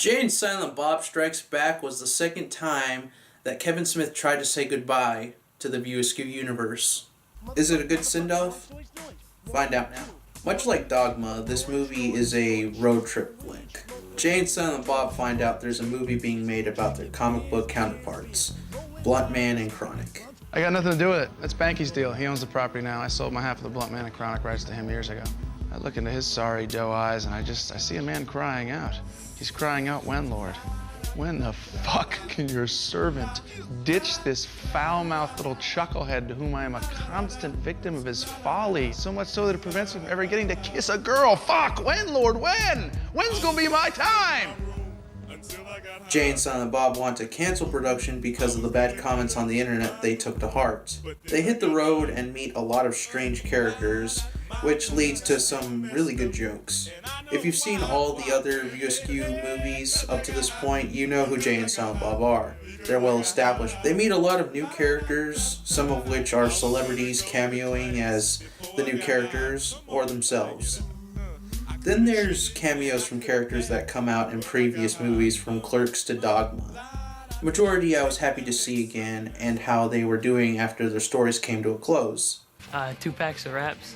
Jay and Silent Bob Strikes Back was the second time that Kevin Smith tried to say goodbye to the Viewaskew universe. Is it a good send-off? Find out now. Much like Dogma, this movie is a road trip flick. Jay and Silent Bob find out there's a movie being made about their comic book counterparts, Blunt Man and Chronic. I got nothing to do with it. That's Banky's deal. He owns the property now. I sold my half of the Blunt Man and Chronic rights to him years ago. I look into his sorry doe eyes and I see a man crying out. He's crying out, when, Lord? When the fuck can your servant ditch this foul-mouthed little chucklehead to whom I am a constant victim of his folly? So much so that it prevents me from ever getting to kiss a girl. Fuck, when, Lord, when? When's gonna be my time? Jay and Silent Bob want to cancel production because of the bad comments on the internet they took to heart. They hit the road and meet a lot of strange characters, which leads to some really good jokes. If you've seen all the other Viewaskew movies up to this point, you know who Jay and Silent Bob are. They're well established. They meet a lot of new characters, some of which are celebrities cameoing as the new characters or themselves. Then there's cameos from characters that come out in previous movies, from Clerks to Dogma. The majority I was happy to see again, and how they were doing after their stories came to a close. 2 packs of wraps.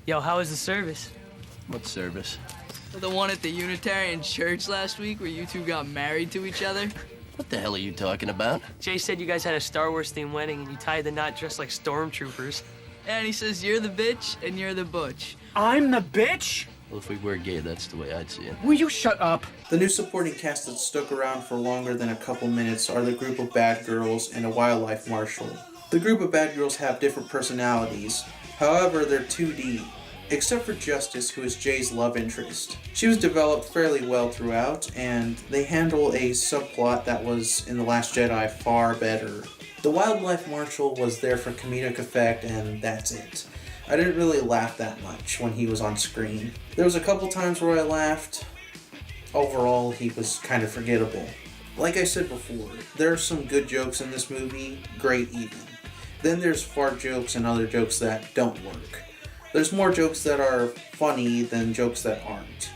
Yo, how was the service? What service? The one at the Unitarian Church last week where you two got married to each other? What the hell are you talking about? Jay said you guys had a Star Wars themed wedding and you tied the knot dressed like stormtroopers. And he says you're the bitch and you're the butch. I'm the bitch? Well, if we were gay, that's the way I'd see it. Will you shut up? The new supporting cast that stuck around for longer than a couple minutes are the group of bad girls and a wildlife marshal. The group of bad girls have different personalities, however they're 2D, except for Justice, who is Jay's love interest. She was developed fairly well throughout, and they handle a subplot that was in The Last Jedi far better. The wildlife marshal was there for comedic effect, and that's it. I didn't really laugh that much when he was on screen. There was a couple times where I laughed. Overall, he was kind of forgettable. Like I said before, there are some good jokes in this movie, great even. Then there's fart jokes and other jokes that don't work. There's more jokes that are funny than jokes that aren't.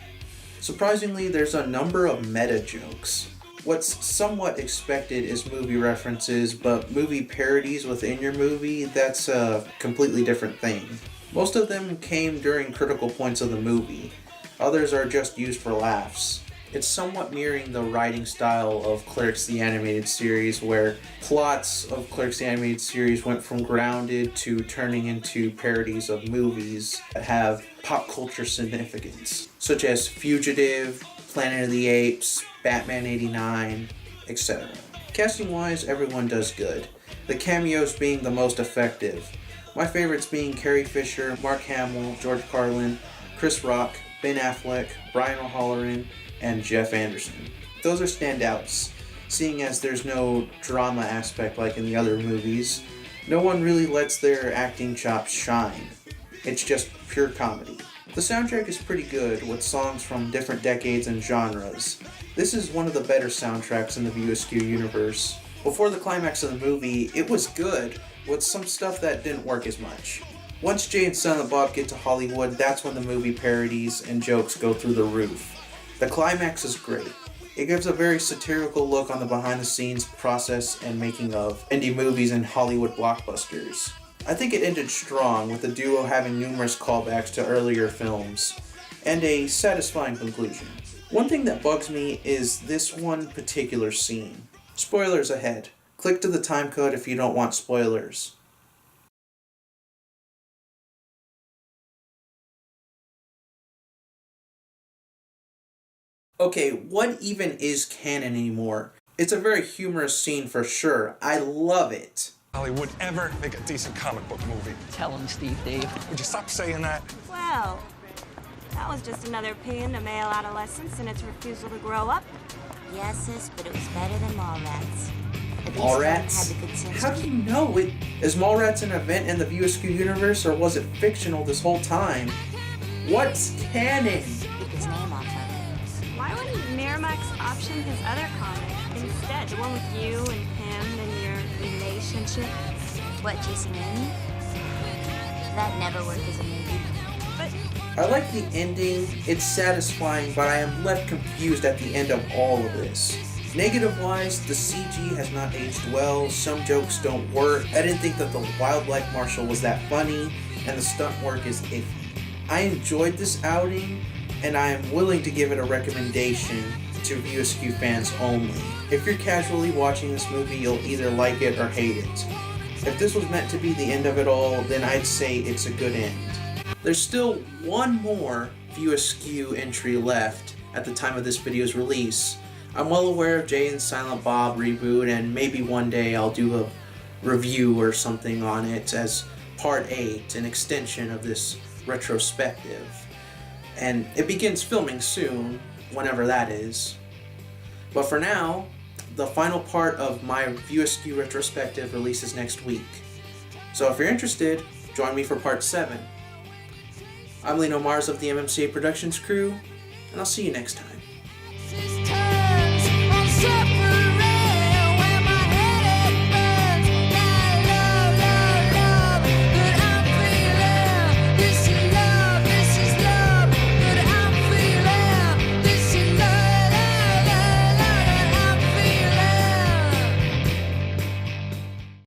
Surprisingly, there's a number of meta jokes. What's somewhat expected is movie references, but movie parodies within your movie, that's a completely different thing. Most of them came during critical points of the movie. Others are just used for laughs. It's somewhat mirroring the writing style of Clerks the Animated Series, where plots of Clerks the Animated Series went from grounded to turning into parodies of movies that have pop culture significance, such as Fugitive, Planet of the Apes, Batman 89, etc. Casting-wise, everyone does good, the cameos being the most effective. My favorites being Carrie Fisher, Mark Hamill, George Carlin, Chris Rock, Ben Affleck, Brian O'Halloran, and Jeff Anderson. Those are standouts, seeing as there's no drama aspect like in the other movies. No one really lets their acting chops shine. It's just pure comedy. The soundtrack is pretty good, with songs from different decades and genres. This is one of the better soundtracks in the Viewaskew universe. Before the climax of the movie, it was good, with some stuff that didn't work as much. Once Jay and Silent Bob get to Hollywood, that's when the movie parodies and jokes go through the roof. The climax is great. It gives a very satirical look on the behind-the-scenes process and making of indie movies and Hollywood blockbusters. I think it ended strong, with the duo having numerous callbacks to earlier films, and a satisfying conclusion. One thing that bugs me is this one particular scene. Spoilers ahead. Click to the timecode if you don't want spoilers. Okay, what even is canon anymore? It's a very humorous scene for sure. I love it. Hollywood ever make a decent comic book movie. Tell him, Steve Dave. Would you stop saying that? Well, that was just another paean to male adolescence and its refusal to grow up. Yes, sis, but it was better than Mallrats. Mallrats? How do you know it? Is Mallrats an event in the Viewaskew universe, or was it fictional this whole time? What's canon? Took his name off of it. Why wouldn't Miramax option his other comic instead? The one with you and him and your relationship? What, Jason Amy? That never worked as a movie. But I like the ending, it's satisfying, but I am left confused at the end of all of this. Negative-wise, the CG has not aged well, some jokes don't work, I didn't think that the wildlife marshal was that funny, and the stunt work is iffy. I enjoyed this outing, and I am willing to give it a recommendation to Viewaskew fans only. If you're casually watching this movie, you'll either like it or hate it. If this was meant to be the end of it all, then I'd say it's a good end. There's still one more Viewaskew entry left at the time of this video's release. I'm well aware of Jay and Silent Bob reboot, and maybe one day I'll do a review or something on it as part 8, an extension of this retrospective. And it begins filming soon, whenever that is. But for now, the final part of my Viewaskew retrospective releases next week. So if you're interested, join me for part 7. I'm Lino Mars of the MMCA Productions crew, and I'll see you next time.